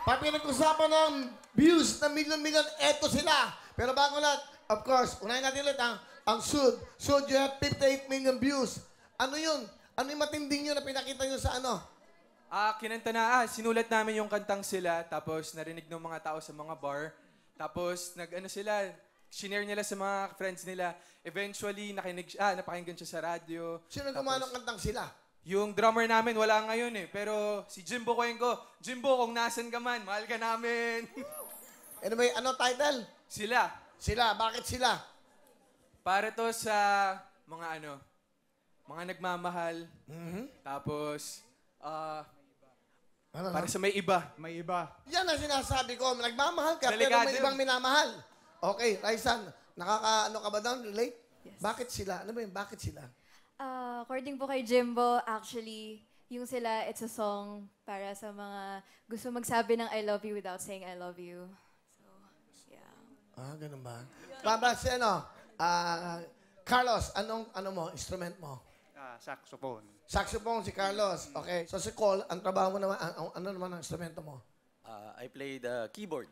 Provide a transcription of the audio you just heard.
Pag pinag-usapan ng views na milyon-milyon, eto sila. Pero bago lahat, of course, unahin natin ulit ang Sud. Sud, you have 58 million views. Ano yun? Ano yung matinding yun na pinakita nyo sa ano? Kinanta sinulat namin yung kantang sila, tapos narinig ng mga tao sa mga bar. Tapos shinare nila sa mga friends nila. Eventually, napakinggan siya sa radyo. Sino gumawa ng kantang sila? Yung drummer namin, wala ngayon eh. Pero si Jimbo Cuenco, Jimbo, kung nasan ka man, mahal ka namin. Anyway, ano title? Sila. Sila. Bakit sila? Para to sa mga nagmamahal. Tapos, Ano, para sa may iba. May iba. yan ang sinasabi ko. Nagmamahal ka, pero Delikado may yun. ibang minamahal. Okay, Raizan, nakaka-ano ka ba doon? Relate? Yes. Bakit sila? Ano ba yun? Bakit sila? According po kay Jimbo, actually, yung sila, it's a song para sa mga gusto magsabi ng I love you without saying I love you. So, yeah. Ganun ba? Baba si Carlos, ano mo, instrument mo? Saxophone. Saxophone si Carlos. Okay. So si Cole, ang trabaho mo naman, ano naman ang instrumento mo? I play the keyboard.